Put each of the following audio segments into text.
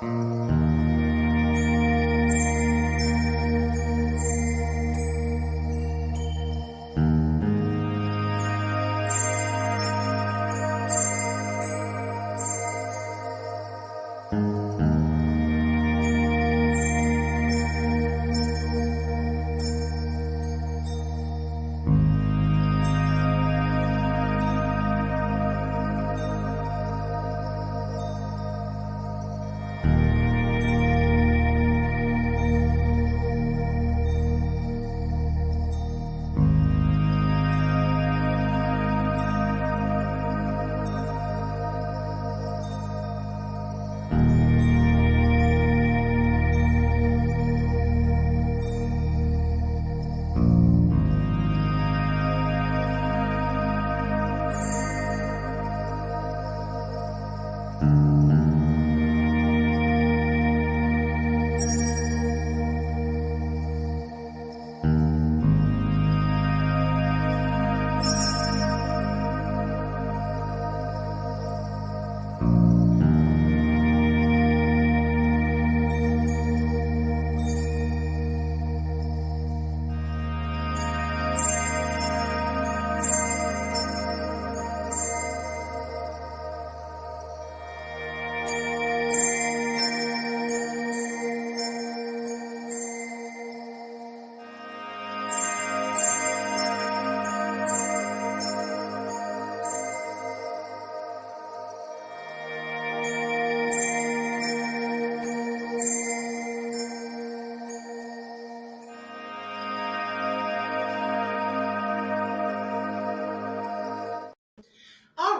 All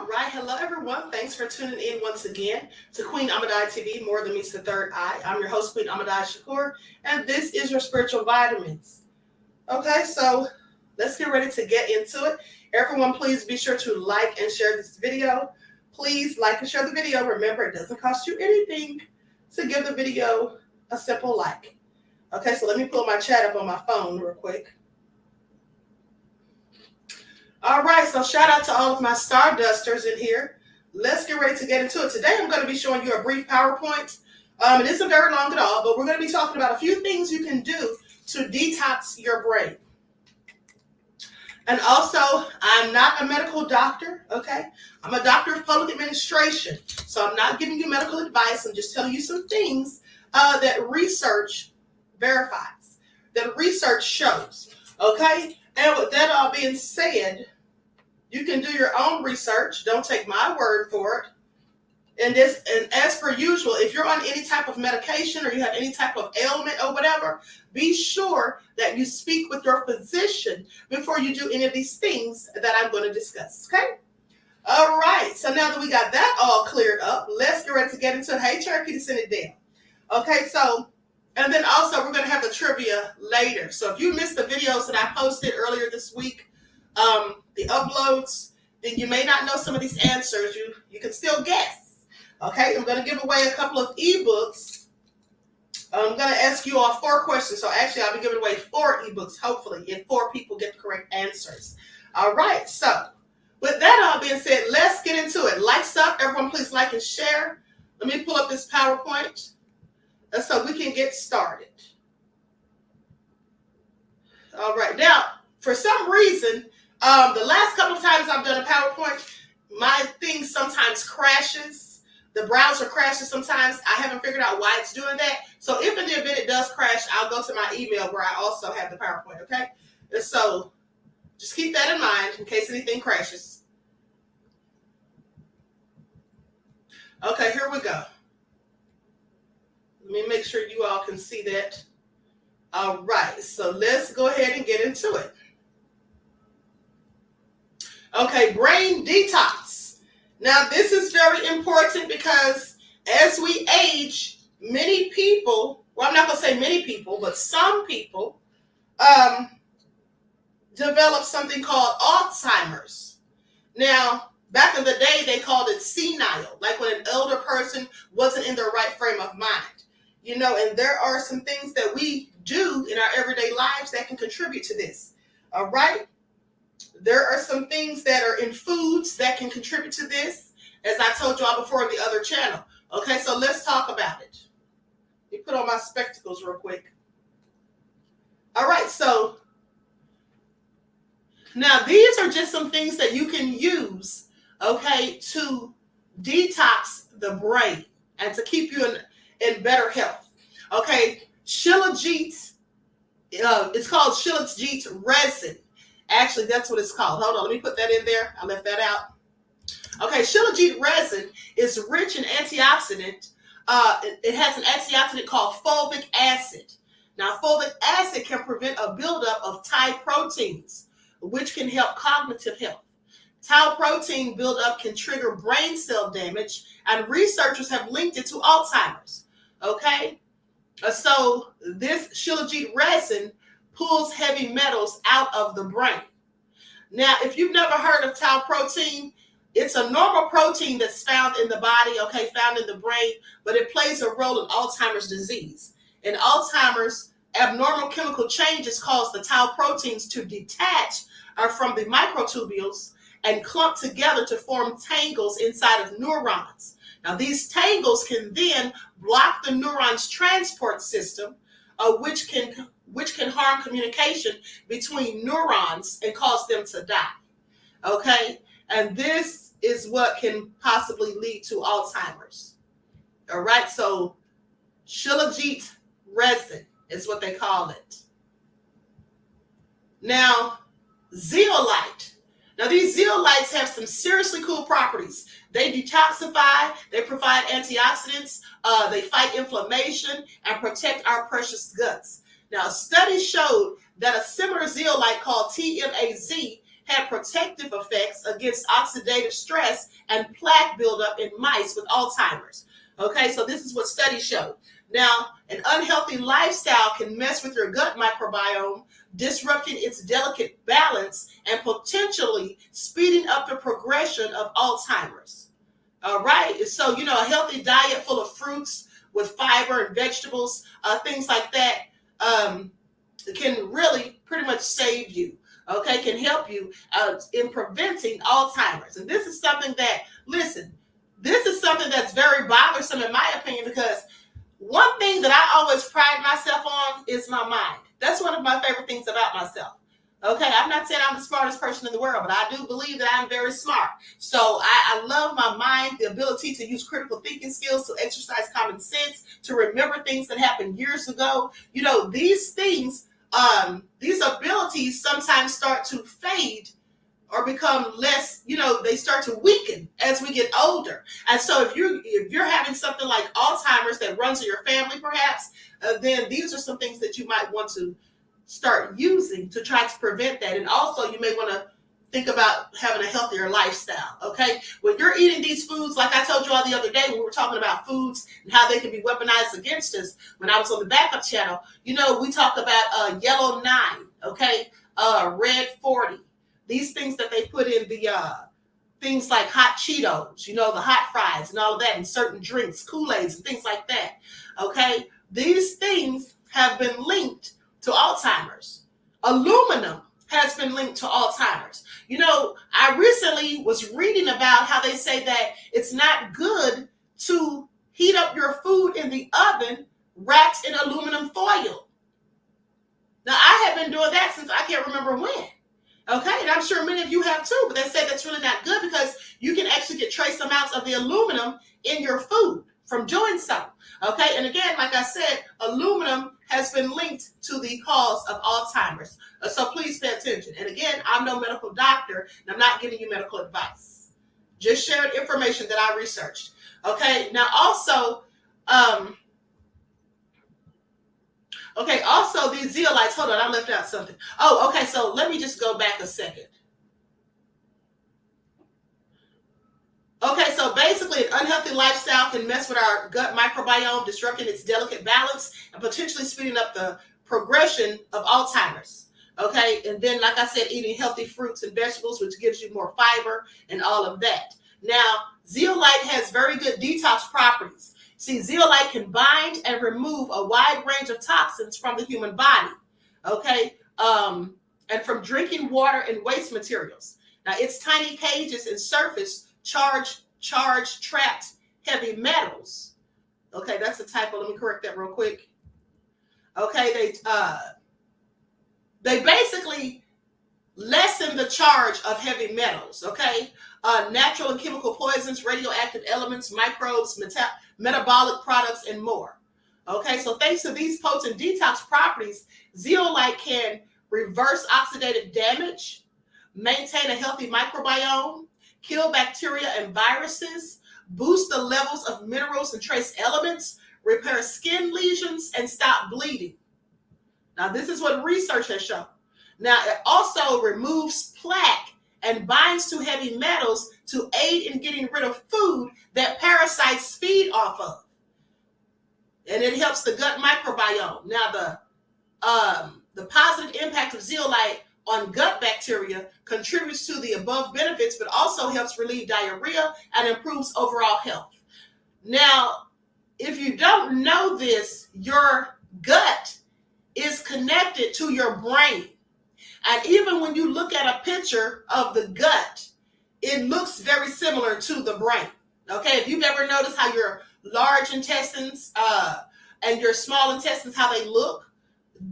right, hello everyone. Thanks for tuning in once again to Queen Ahmadiyyah TV, More Than Meets the Third Eye. I'm your host, Queen AhmadiyyaShakur, and this is your spiritual vitamins. Okay, so let's get ready to get into it. Everyone, please be sure to like and share this video. Please like and share the video. Remember, it doesn't cost you anything to give the video a simple like. Okay, so let me pull my chat up on my phone real quick. All right, so shout out to all of my Stardusters in here. Let's get ready to get into it. Today, I'm going to be showing you a brief PowerPoint. It isn't very long at all, but we're going to be talking about a few things you can do to detox your brain. And also, I'm not a medical doctor, okay? I'm a doctor of public administration, so I'm not giving you medical advice. I'm just telling you some things that research verifies, that research shows, okay? And with that all being said, you can do your own research. Don't take my word for it. And as per usual, if you're on any type of medication or you have any type of ailment or whatever, be sure that you speak with your physician before you do any of these things that I'm going to discuss, okay? All right, so now that we got that all cleared up, let's get ready to get into it. Hey, Cherokee, to send it down. Okay, so, and then also we're going to have the trivia later. So if you missed the videos that I posted earlier this week, the uploads, then you may not know some of these answers. You can still guess. Okay, I'm going to give away a couple of ebooks. I'm going to ask you all 4 questions. So actually, I'll be giving away 4 ebooks, hopefully, if 4 people get the correct answers. All right, so with that all being said, let's get into it. Lights up. Everyone, please like and share. Let me pull up this PowerPoint so we can get started. All right, now, for some reason, the last couple of times I've done a PowerPoint, my thing sometimes crashes. The browser crashes sometimes. I haven't figured out why it's doing that. So if in the event it does crash, I'll go to my email where I also have the PowerPoint, okay? And so just keep that in mind in case anything crashes. Okay, here we go. Let me make sure you all can see that. All right, so let's go ahead and get into it. Okay, brain detox. Now, this is very important because as we age, many people, well, I'm not going to say many people, but some people develop something called Alzheimer's. Now, back in the day, they called it senile, like when an elder person wasn't in their right frame of mind. You know, and there are some things that we do in our everyday lives that can contribute to this. All right? There are some things that are in foods that can contribute to this, as I told you all before on the other channel. Okay, so let's talk about it. on my spectacles real quick. All right, so now these are just some things that you can use, okay, to detox the brain and to keep you in better health. Okay, Shilajit, it's called Shilajit resin. Actually, that's what it's called. Hold on, let me put that in there. I left that out. Okay, Shilajit resin is rich in antioxidant. It has an antioxidant called fulvic acid. Now, fulvic acid can prevent a buildup of Thai proteins, which can help cognitive health. Tau protein buildup can trigger brain cell damage, and researchers have linked it to Alzheimer's. Okay, so this Shilajit resin pulls heavy metals out of the brain. Now, if you've never heard of tau protein, it's a normal protein that's found in the body, okay, found in the brain, but it plays a role in Alzheimer's disease. In Alzheimer's, abnormal chemical changes cause the tau proteins to detach from the microtubules and clump together to form tangles inside of neurons. Now, these tangles can then block the neuron's transport system, which can harm communication between neurons and cause them to die. Okay, and this is what can possibly lead to Alzheimer's. All right, so Shilajit resin is what they call it. Now, zeolite. Now, these zeolites have some seriously cool properties. They detoxify, they provide antioxidants, they fight inflammation, and protect our precious guts. Now, studies showed that a similar zeolite called TMAZ had protective effects against oxidative stress and plaque buildup in mice with Alzheimer's. Okay, so this is what studies showed. Now, an unhealthy lifestyle can mess with your gut microbiome, disrupting its delicate balance and potentially speeding up the progression of Alzheimer's. All right, so, a healthy diet full of fruits with fiber and vegetables, things like that, can really pretty much save you. Okay, can help you in preventing Alzheimer's. And this is something that, listen, this is something that's very bothersome in my opinion, because one thing that I always pride myself on is my mind. That's one of my favorite things about myself. Okay, I'm not saying I'm the smartest person in the world, but I do believe that I'm very smart. So I love my mind, the ability to use critical thinking skills, to exercise common sense, to remember things that happened years ago. These things, these abilities sometimes start to fade or become less, they start to weaken as we get older. And so if you're having something like Alzheimer's that runs in your family, perhaps, then these are some things that you might want to start using to try to prevent that. And also you may want to think about having a healthier lifestyle, okay? When you're eating these foods, like I told you all the other day when we were talking about foods and how they can be weaponized against us, when I was on the backup channel, we talk about yellow 9, okay? Red 40. These things that they put in the things like hot Cheetos, the hot fries and all of that, and certain drinks, Kool-Aids and things like that, okay? These things have been linked to Alzheimer's. Aluminum has been linked to Alzheimer's. I recently was reading about how they say that it's not good to heat up your food in the oven wrapped in aluminum foil. Now, I have been doing that since I can't remember when. Okay, and I'm sure many of you have too, but they say that's really not good because you can actually get trace amounts of the aluminum in your food from doing so. Okay, and again, like I said, aluminum has been linked to the cause of Alzheimer's. So please pay attention. And again, I'm no medical doctor, and I'm not giving you medical advice. Just sharing information that I researched. Okay, now also, also these zeolites, hold on, I left out something. Oh, okay, so let me just go back a second. Okay, so basically an unhealthy lifestyle can mess with our gut microbiome, disrupting its delicate balance and potentially speeding up the progression of Alzheimer's. Okay, and then like I said, eating healthy fruits and vegetables, which gives you more fiber and all of that. Now, zeolite has very good detox properties. See, zeolite can bind and remove a wide range of toxins from the human body, okay, and from drinking water and waste materials. Now, its tiny cages and surface charge trapped heavy metals, Okay, that's a typo. Let me correct that real quick. Okay, they basically lessen the charge of heavy metals. Okay, natural and chemical poisons, radioactive elements, microbes, metabolic products, and more. Okay, so thanks to these potent detox properties, zeolite can reverse oxidative damage, maintain a healthy microbiome, kill bacteria and viruses, boost the levels of minerals and trace elements, repair skin lesions, and stop bleeding. Now, this is what research has shown. Now, it also removes plaque and binds to heavy metals to aid in getting rid of food that parasites feed off of. And it helps the gut microbiome. Now, the positive impact of zeolite on gut bacteria contributes to the above benefits, but also helps relieve diarrhea and improves overall health. Now, if you don't know this, your gut is connected to your brain. And even when you look at a picture of the gut, it looks very similar to the brain. Okay, if you've ever noticed how your large intestines and your small intestines, how they look,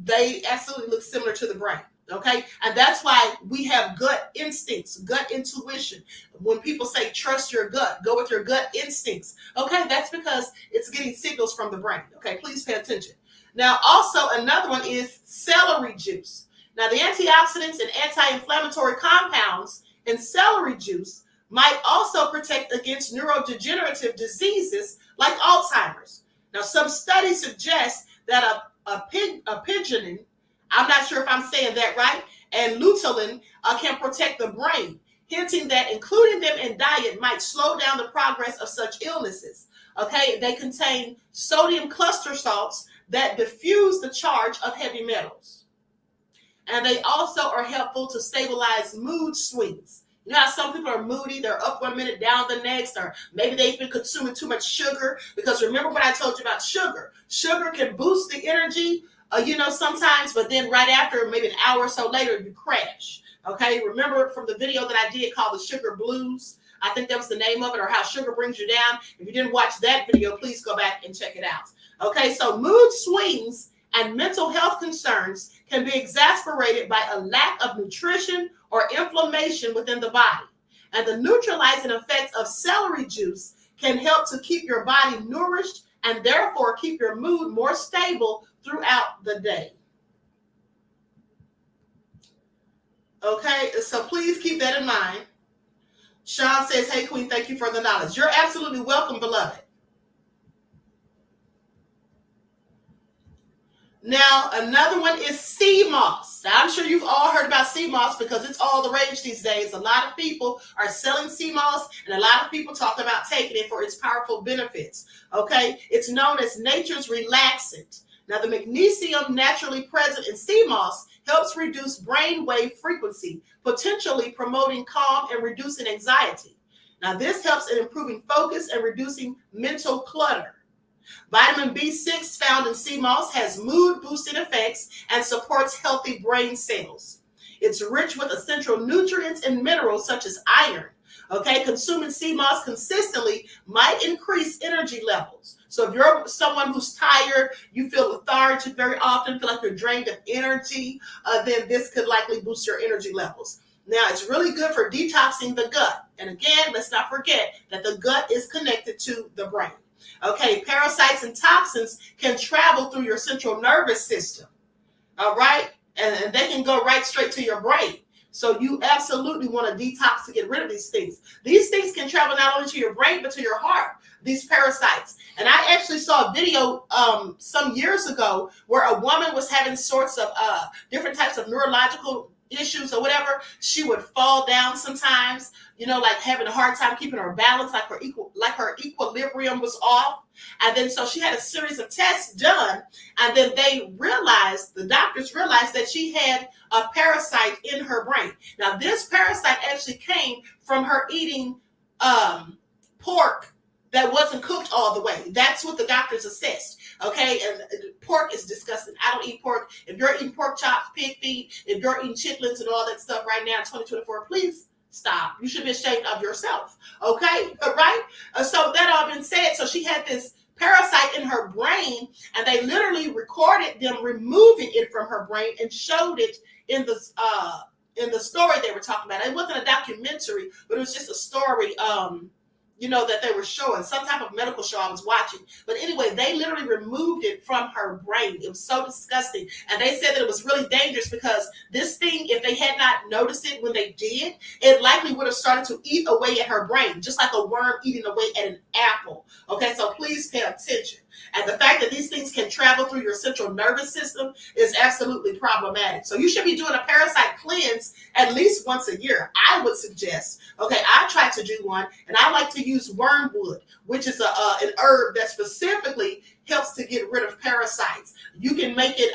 they absolutely look similar to the brain. Okay, and that's why we have gut instincts, gut intuition. When people say trust your gut, go with your gut instincts. Okay, that's because it's getting signals from the brain. Okay, please pay attention. Now, also another one is celery juice. Now, the antioxidants and anti-inflammatory compounds in celery juice might also protect against neurodegenerative diseases like Alzheimer's. Now, some studies suggest that pigeonine, I'm not sure if I'm saying that right, and lutein can protect the brain, hinting that including them in diet might slow down the progress of such illnesses. Okay, they contain sodium cluster salts that diffuse the charge of heavy metals. And they also are helpful to stabilize mood swings. You know how some people are moody, they're up one minute, down the next, or maybe they've been consuming too much sugar. Because remember what I told you about sugar. Sugar can boost the energy, sometimes, but then right after, maybe an hour or so later, you crash. Okay, remember from the video that I did called The Sugar Blues? I think that was the name of it, or How Sugar Brings You Down. If you didn't watch that video, please go back and check it out. Okay, so mood swings and mental health concerns can be exacerbated by a lack of nutrition or inflammation within the body. And the neutralizing effects of celery juice can help to keep your body nourished and therefore keep your mood more stable throughout the day. Okay, so please keep that in mind. Sean says, hey, Queen, thank you for the knowledge. You're absolutely welcome, beloved. Now, another one is sea moss. Now, I'm sure you've all heard about sea moss because it's all the rage these days. A lot of people are selling sea moss, and a lot of people talk about taking it for its powerful benefits. Okay, it's known as nature's relaxant. Now, the magnesium naturally present in sea moss helps reduce brain wave frequency, potentially promoting calm and reducing anxiety. Now, this helps in improving focus and reducing mental clutter. Vitamin B6 found in sea moss has mood-boosting effects and supports healthy brain cells. It's rich with essential nutrients and minerals such as iron. Okay, consuming sea moss consistently might increase energy levels. So if you're someone who's tired, you feel lethargic very often, feel like you're drained of energy, then this could likely boost your energy levels. Now, it's really good for detoxing the gut. And again, let's not forget that the gut is connected to the brain. Okay, parasites and toxins can travel through your central nervous system. All right, and they can go right straight to your brain. So you absolutely want to detox to get rid of these things. These things can travel not only to your brain, but to your heart, these parasites. And I actually saw a video some years ago where a woman was having sorts of different types of neurological issues or whatever. She would fall down sometimes, like having a hard time keeping her balance, like her equilibrium was off. And then so she had a series of tests done, and then the doctors realized that she had a parasite in her brain. Now, this parasite actually came from her eating pork that wasn't cooked all the way. That's what the doctors assessed. Okay, and pork is disgusting. I don't eat pork. If you're eating pork chops, pig feet, if you're eating chitlins and all that stuff right now in 2024, please stop. You should be ashamed of yourself. Okay, all right? So that all been said, so she had this parasite in her brain, and they literally recorded them removing it from her brain and showed it in the story they were talking about. It wasn't a documentary, but it was just a story. That they were showing, some type of medical show I was watching. But anyway, they literally removed it from her brain. It was so disgusting. And they said that it was really dangerous because this thing, if they had not noticed it when they did, it likely would have started to eat away at her brain, just like a worm eating away at an apple. Okay, so please pay attention. And the fact that these things can travel through your central nervous system is absolutely problematic. So you should be doing a parasite cleanse at least once a year, I would suggest. Okay, I try to do one, and I like to use wormwood, which is an herb that specifically helps to get rid of parasites. You can make it,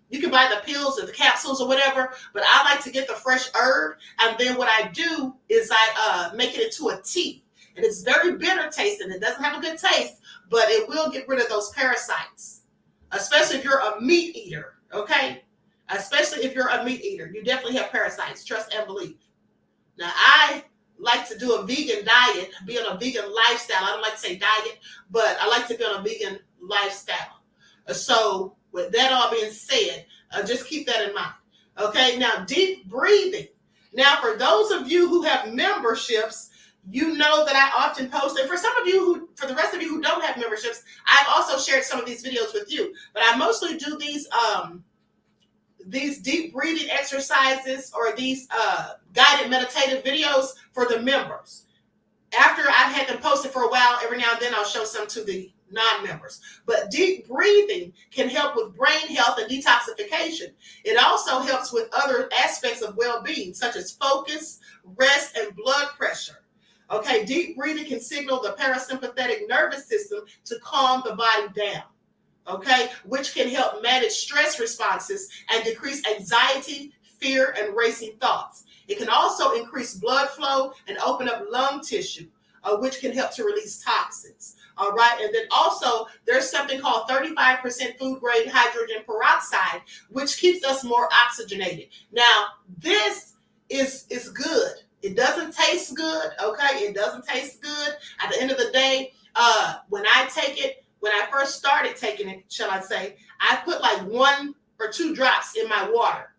you can buy the pills or the capsules or whatever, but I like to get the fresh herb, and then what I do is I make it into a tea. And it's very bitter tasting. It doesn't have a good taste, but it will get rid of those parasites, especially if you're a meat eater, okay? Especially if you're a meat eater. You definitely have parasites, trust and believe. Now, I like to do a vegan diet, be on a vegan lifestyle. I don't like to say diet, but I like to be on a vegan lifestyle. So with that all being said, just keep that in mind. Okay, now deep breathing. Now, for those of you who have memberships, you know that I often post, and for the rest of you who don't have memberships, I've also shared some of these videos with you, but I mostly do these deep breathing exercises or these guided meditative videos for the members. After I've had them posted for a while, every now and then I'll show some to the non-members. But deep breathing can help with brain health and detoxification. It also helps with other aspects of well-being, such as focus, rest, and blood pressure. Okay, deep breathing can signal the parasympathetic nervous system to calm the body down, okay, which can help manage stress responses and decrease anxiety, fear, and racing thoughts. It can also increase blood flow and open up lung tissue, which can help to release toxins. All right, and then also there's something called 35% food grade hydrogen peroxide, which keeps us more oxygenated. Now, this is good. It doesn't taste good, okay? It doesn't taste good. At the end of the day, when I take it, when I first started taking it, shall I say, I put like 1 or 2 drops in my water.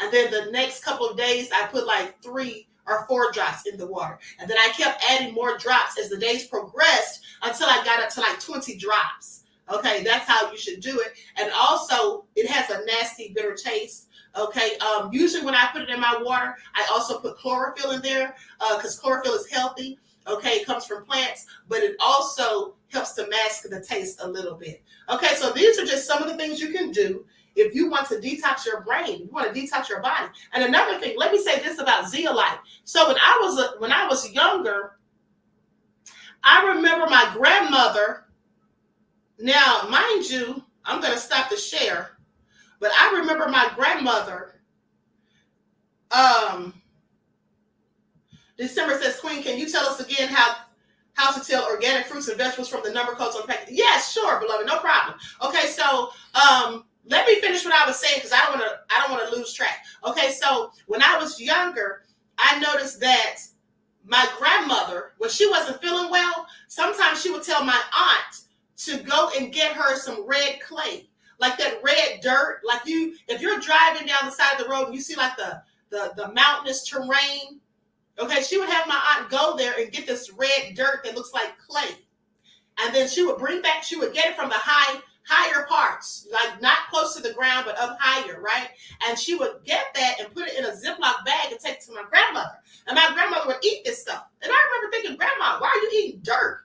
And then the next couple of days, I put like 3 or 4 drops in the water. And then I kept adding more drops as the days progressed until I got up to like 20 drops. Okay, that's how you should do it. And also, it has a nasty, bitter taste. Okay, usually when I put it in my water, I also put chlorophyll in there because chlorophyll is healthy. Okay, it comes from plants, but it also helps to mask the taste a little bit. Okay, so these are just some of the things you can do if you want to detox your brain, you want to detox your body. And another thing, let me say this about zeolite. So when I was younger, I remember my grandmother. Now, mind you, I'm going to stop the share. But I remember my grandmother, December says, Queen, can you tell us again how to tell organic fruits and vegetables from the number codes on the package? Yes, sure, beloved, no problem. Okay, so let me finish what I was saying because I don't want to lose track. Okay, so when I was younger, I noticed that my grandmother, when she wasn't feeling well, sometimes she would tell my aunt to go and get her some red clay. Like that red dirt, like if you're driving down the side of the road and you see like the mountainous terrain, okay, she would have my aunt go there and get this red dirt that looks like clay. And then she would get it from the higher parts, like not close to the ground, but up higher, right? And she would get that and put it in a Ziploc bag and take it to my grandmother. And my grandmother would eat this stuff. And I remember thinking, Grandma, why are you eating dirt?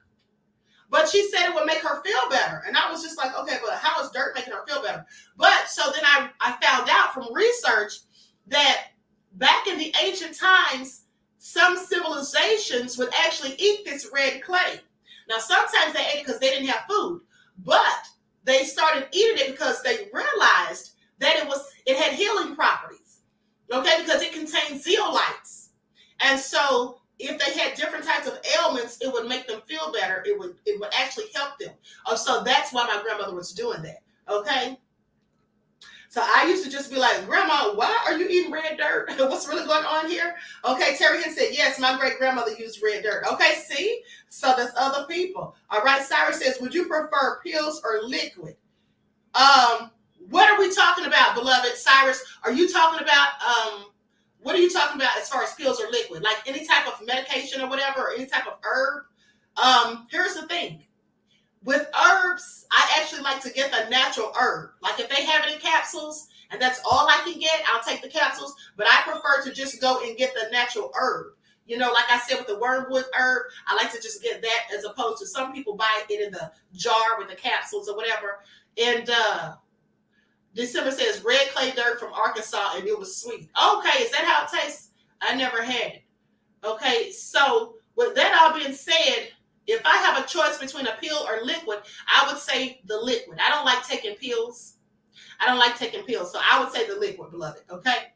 But she said it would make her feel better. And I was just like, okay, but how is dirt making her feel better? But so then I found out from research that back in the ancient times, some civilizations would actually eat this red clay. Now, sometimes they ate it because they didn't have food, but they started eating it because they realized that it had healing properties, okay, because it contained zeolites. And so if they had different types of ailments, it would make them feel better. It would actually help them. So that's why my grandmother was doing that, okay? So I used to just be like, Grandma, why are you eating red dirt? What's really going on here? Okay, Terry Hinn said, yes, my great grandmother used red dirt. Okay, see? So there's other people. All right, Cyrus says, would you prefer pills or liquid? What are we talking about, beloved? Cyrus, are you talking about, what are you talking about as far as pills or liquid? Like any type of medication or whatever, or any type of herb? Here's the thing. With herbs, I actually like to get the natural herb. Like if they have it in capsules and that's all I can get, I'll take the capsules. But I prefer to just go and get the natural herb. You know, like I said with the wormwood herb, I like to just get that as opposed to some people buy it in the jar with the capsules or whatever. And December says red clay dirt from Arkansas and it was sweet. Okay, is that how it tastes? I never had it. Okay, so with that all being said, if I have a choice between a pill or liquid, I would say the liquid. I don't like taking pills. I don't like taking pills. So I would say the liquid, beloved. Okay.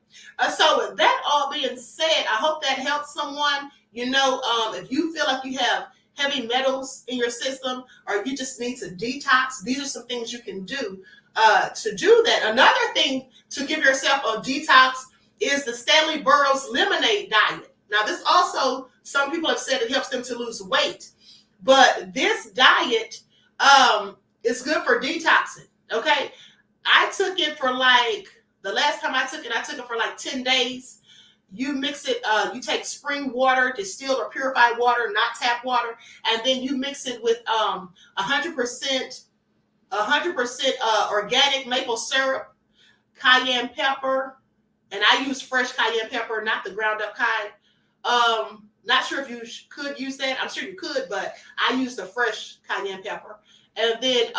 So with that all being said, I hope that helps someone. You know, if you feel like you have heavy metals in your system or you just need to detox, these are some things you can do to do that. Another thing to give yourself a detox is the Stanley Burroughs lemonade diet. Now, this also, some people have said it helps them to lose weight. But this diet is good for detoxing, okay? I took it for like, the last time I took it for like 10 days. You mix it, you take spring water, distilled or purified water, not tap water, and then you mix it with 100% organic maple syrup, cayenne pepper, and I use fresh cayenne pepper, not the ground up kind. Not sure if you could use that. I'm sure you could, but I use the fresh cayenne pepper. And then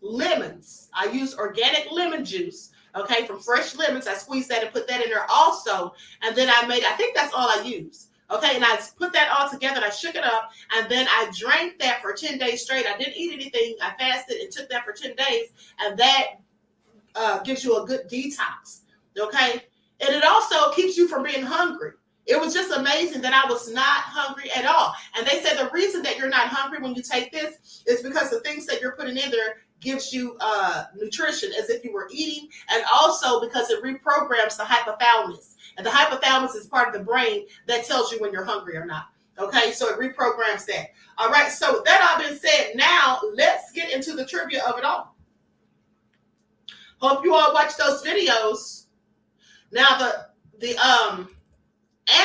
lemons. I use organic lemon juice, okay, from fresh lemons. I squeeze that and put that in there also. And then I think that's all I use. Okay, and I put that all together and I shook it up. And then I drank that for 10 days straight. I didn't eat anything. I fasted and took that for 10 days. And that gives you a good detox, okay? And it also keeps you from being hungry. It was just amazing that I was not hungry at all. And they said the reason that you're not hungry when you take this is because the things that you're putting in there gives you nutrition as if you were eating, and also because it reprograms the hypothalamus. And the hypothalamus is part of the brain that tells you when you're hungry or not. Okay, so it reprograms that. All right, so with that all being said, now let's get into the trivia of it all. Hope you all watch those videos. Now the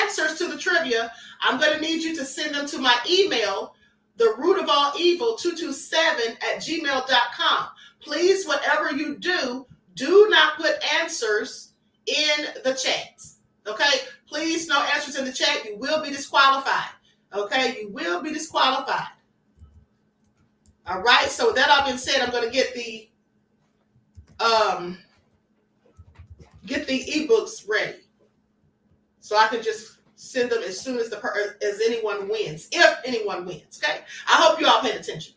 answers to the trivia, I'm going to need you to send them to my email, therootofallevil227@gmail.com. Please, whatever you do not put answers in the chat. Okay? Please, no answers in the chat. You will be disqualified. Okay? You will be disqualified. All right? So with that all being said, I'm going to get the ebooks ready, so I can just send them as soon as as anyone wins, if anyone wins. Okay, I hope you all paid attention.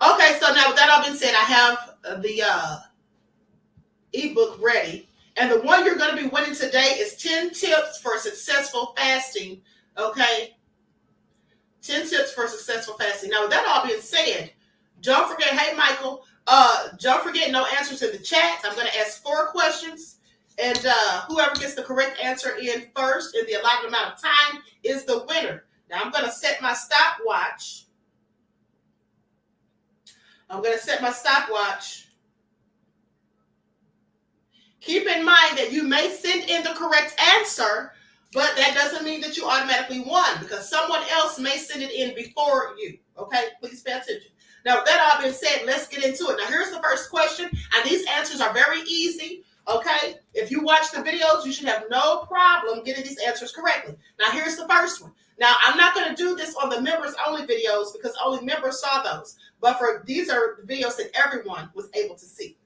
Okay, so now with that all being said, I have the ebook ready. And the one you're going to be winning today is 10 tips for successful fasting. Okay? 10 tips for successful fasting. Now, with that all being said, don't forget, hey, Michael, don't forget no answers in the chat. I'm going to ask 4 questions. And whoever gets the correct answer in first in the allotted amount of time is the winner. Now, I'm going to set my stopwatch. Keep in mind that you may send in the correct answer, But that doesn't mean that you automatically won, because someone else may send it in before you. Okay, please pay attention. Now, with that all being said, let's get into it. Now, here's the first question, and these answers are very easy. Okay, if you watch the videos, you should have no problem getting these answers correctly. Now, here's the first one. Now, I'm not going to do this on the members only videos because only members saw those. But these are the videos that everyone was able to see.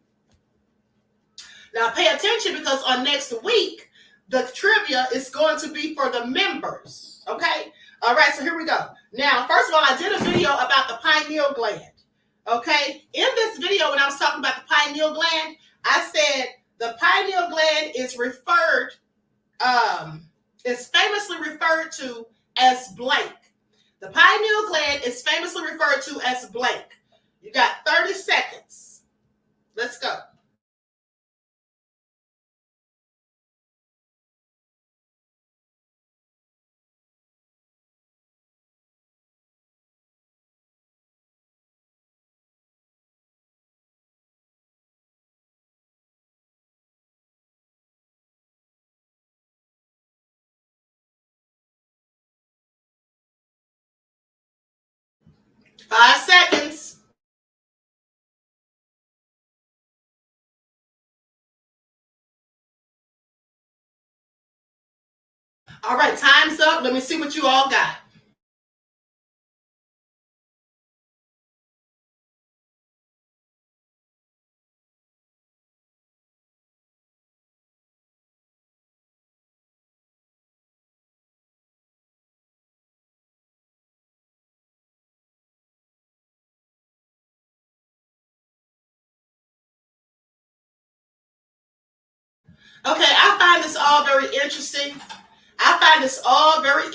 Now, pay attention, because on next week, the trivia is going to be for the members. Okay? All right, so here we go. Now, first of all, I did a video about the pineal gland. Okay? In this video, when I was talking about the pineal gland, I said the pineal gland is famously referred to as blank. The pineal gland is famously referred to as blank. You got 30 seconds. Let's go. Five seconds. All right, time's up. Let me see what you all got. Okay, I find this all very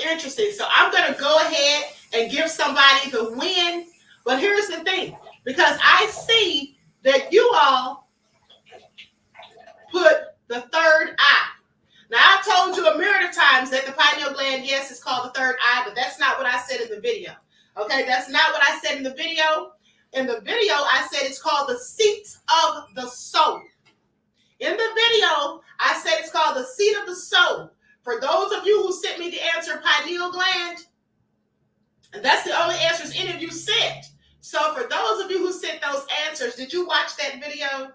interesting. So I'm going to go ahead and give somebody the win. But here's the thing, because I see that you all put the third eye. Now, I told you a myriad of times that the pineal gland, yes, is called the third eye, but that's not what I said in the video. Okay, that's not what I said in the video. In the video, I said it's called the seat of the soul. In the video, I said it's called the seat of the soul. For those of you who sent me the answer pineal gland, and that's the only answers any of you sent. So for those of you who sent those answers, did you watch that video?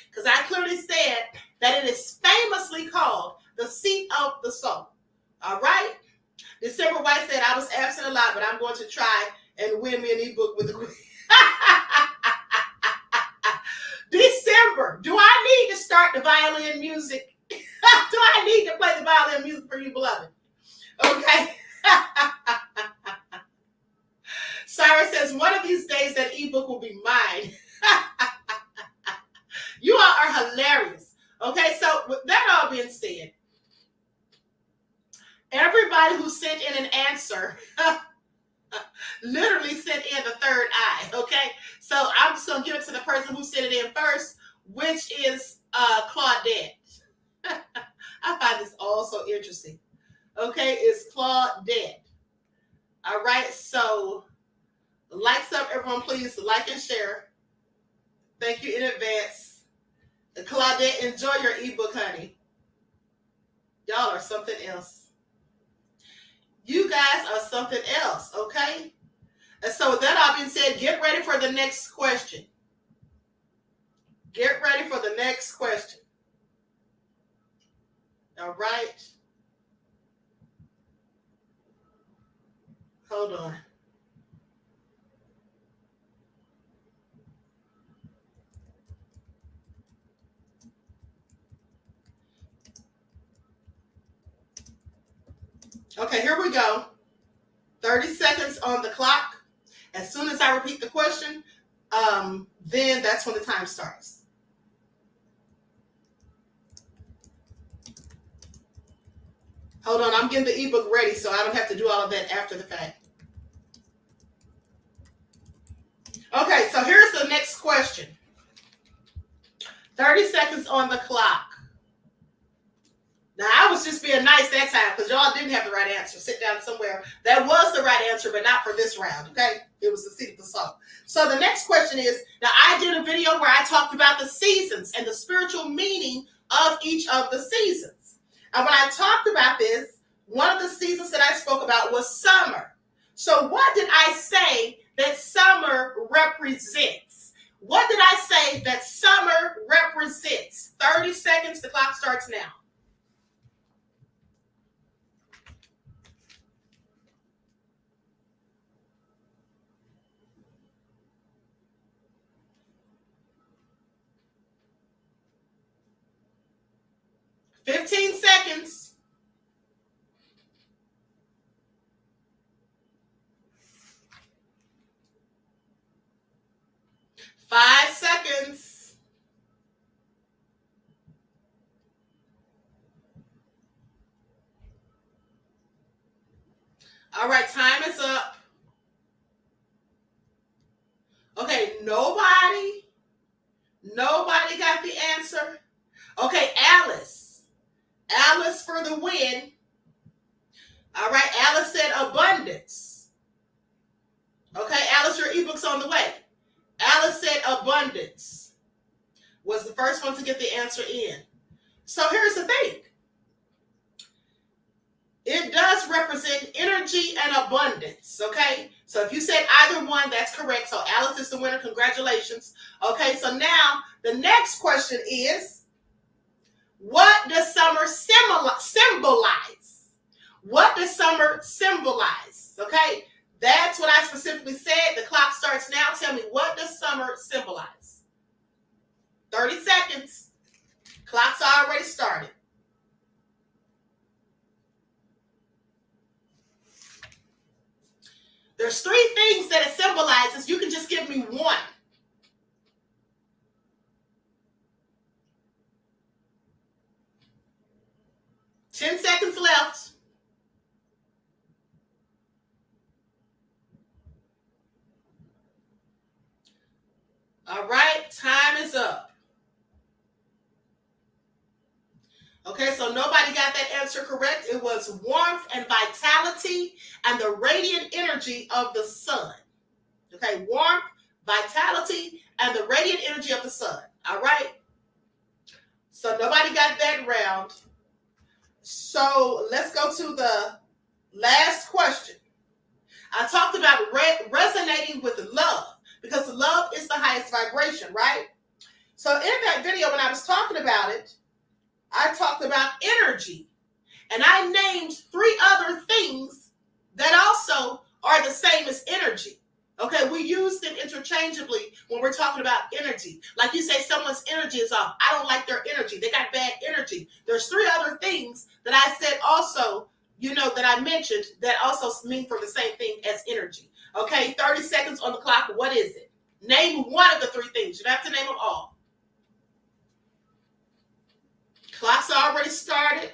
Because I clearly said that it is famously called the seat of the soul. All right? December White said, I was absent a lot, but I'm going to try and win me an ebook with the queen. December, do I need to start the violin music? Do I need to play the violin music for you, beloved? Okay. Cyrus says, one of these days that ebook will be mine. You all are hilarious. Okay, so with that all being said, everybody who sent in an answer literally sent in the third eye. Okay, so I'm just going to give it to the person who sent it in first, which is Claudette. I find this all so interesting. Okay, it's Claudette. All right, so likes up, everyone, please like and share. Thank you in advance. Claudette, enjoy your ebook, honey. Y'all are something else. You guys are something else, okay? And so with that all being said, get ready for the next question. Get ready for the next question. All right. Hold on. Okay, here we go. 30 seconds on the clock. As soon as I repeat the question, then that's when the time starts. Hold on, I'm getting the ebook ready so I don't have to do all of that after the fact. Okay, so here's the next question. 30 seconds on the clock. Now, I was just being nice that time because y'all didn't have the right answer. Sit down somewhere. That was the right answer, but not for this round, okay? It was the seat of the soul. So the next question is, now I did a video where I talked about the seasons and the spiritual meaning of each of the seasons. And when I talked about this, one of the seasons that I spoke about was summer. So what did I say that summer represents? What did I say that summer represents? 30 seconds, the clock starts now. $15 seconds. 5 seconds. All right, time is up. Okay, nobody got the answer. Okay, Alice for the win. All right, Alice said abundance. Okay, Alice, your ebook's on the way. Alice said abundance was the first one to get the answer in. So here's the thing. It does represent energy and abundance, okay? So if you said either one, that's correct. So Alice is the winner. Congratulations. Okay, so now the next question is, what does summer symbolize? What does summer symbolize? Okay, that's what I specifically said. The clock starts now. Tell me, what does summer symbolize? 30 seconds. Clock's already started. There's 3 things that it symbolizes. You can just give me one. $10 seconds left. All right, time is up. Okay, so nobody got that answer correct. It was warmth and vitality and the radiant energy of the sun. Okay, warmth, vitality, and the radiant energy of the sun. All right? So nobody got that round. So let's go to the last question. I talked about resonating with love because love is the highest vibration, right? So in that video, when I was talking about it, I talked about energy, and I named 3 other things that also are the same as energy. Okay, we use them interchangeably when we're talking about energy. Like you say, someone's energy is off. I don't like their energy. They got bad energy. There's 3 other things that I said also, that I mentioned that also mean for the same thing as energy. Okay, 30 seconds on the clock. What is it? Name one of the 3 things. You don't have to name them all. Clock's already started.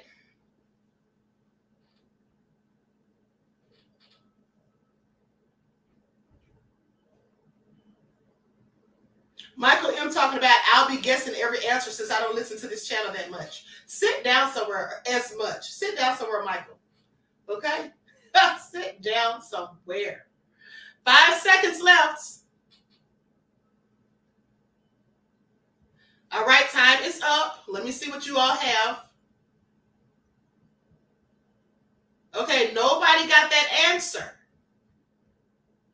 Michael M. talking about, I'll be guessing every answer since I don't listen to this channel that much. Sit down somewhere as much. Sit down somewhere, Michael. Okay? Sit down somewhere. 5 seconds left. All right, time is up. Let me see what you all have. Okay, nobody got that answer.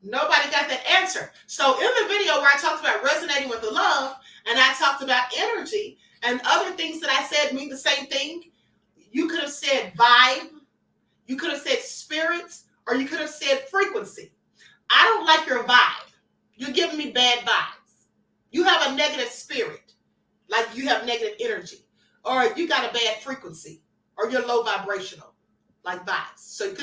Nobody got that answer. So in the video where I talked about resonating with the love, and I talked about energy, and other things that I said mean the same thing, you could have said vibe, you could have said spirit, or you could have said frequency. I don't like your vibe. You're giving me bad vibes. You have a negative spirit, like you have negative energy, or you got a bad frequency, or you're low vibrational, like vibes. So you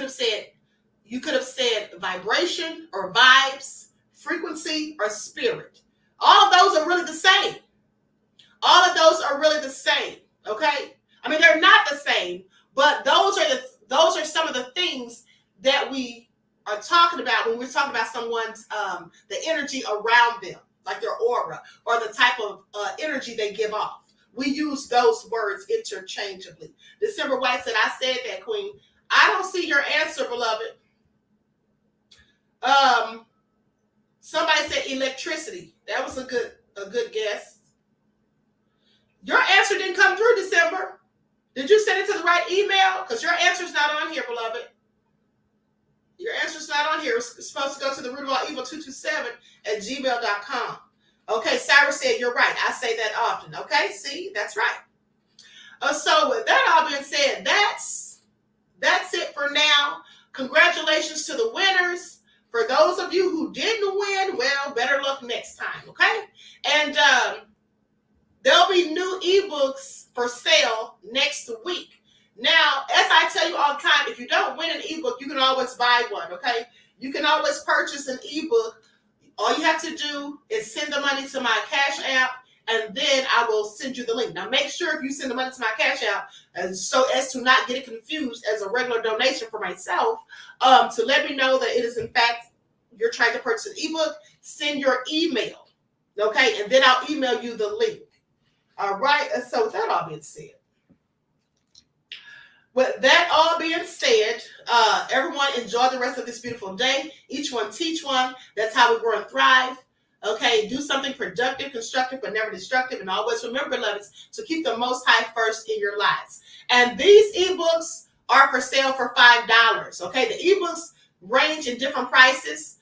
could have said vibration or vibes, frequency or spirit. All of those are really the same. All of those are really the same. Okay? I mean, they're not the same, but those are some of the things that we are talking about when we're talking about someone's the energy around them, like their aura or the type of energy they give off. We use those words interchangeably. December White said, I said that, Queen. I don't see your answer, beloved. Somebody said electricity. That was a good guess. Your answer didn't come through, December. Did you send it to the right email? email? Because your answer's not on here, beloved. Your answer's not on here. It's supposed to go to the root of all evil 227@gmail.com. Okay, Cyrus said, you're right. I say that often. Okay, see, that's right. So with that all being said, that's it for now. Congratulations to the winners. For those of you who didn't win, well, better luck next time, okay? And there'll be new ebooks for sale next week. Now, as I tell you all the time, if you don't win an ebook, you can always buy one, okay? You can always purchase an ebook. All you have to do is send the money to my Cash App, and then I will send you the link. Now, make sure if you send the money to my Cash App, so as to not get it confused as a regular donation for myself, to let me know that it is, in fact, you're trying to purchase an ebook, send your email, okay? And then I'll email you the link. All right? So with that all being said, everyone enjoy the rest of this beautiful day. Each one teach one. That's how we grow and thrive. Okay, do something productive, constructive, but never destructive. And always remember, beloveds, to keep the Most High first in your lives. And these ebooks are for sale for $5. Okay, the ebooks range in different prices,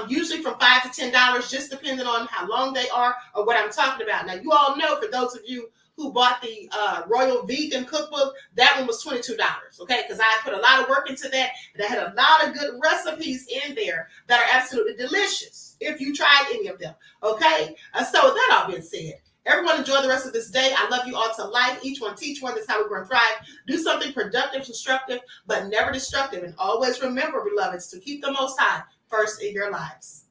usually from $5 to $10, just depending on how long they are or what I'm talking about. Now, you all know, for those of you who bought the Royal Vegan Cookbook, that one was $22, okay? Because I put a lot of work into that, and I had a lot of good recipes in there that are absolutely delicious if you tried any of them, okay? So with that all being said, everyone enjoy the rest of this day. I love you all to life. Each one teach one. That's how we grow and thrive. Do something productive, constructive, but never destructive. And always remember, beloveds, to keep the Most High first in your lives.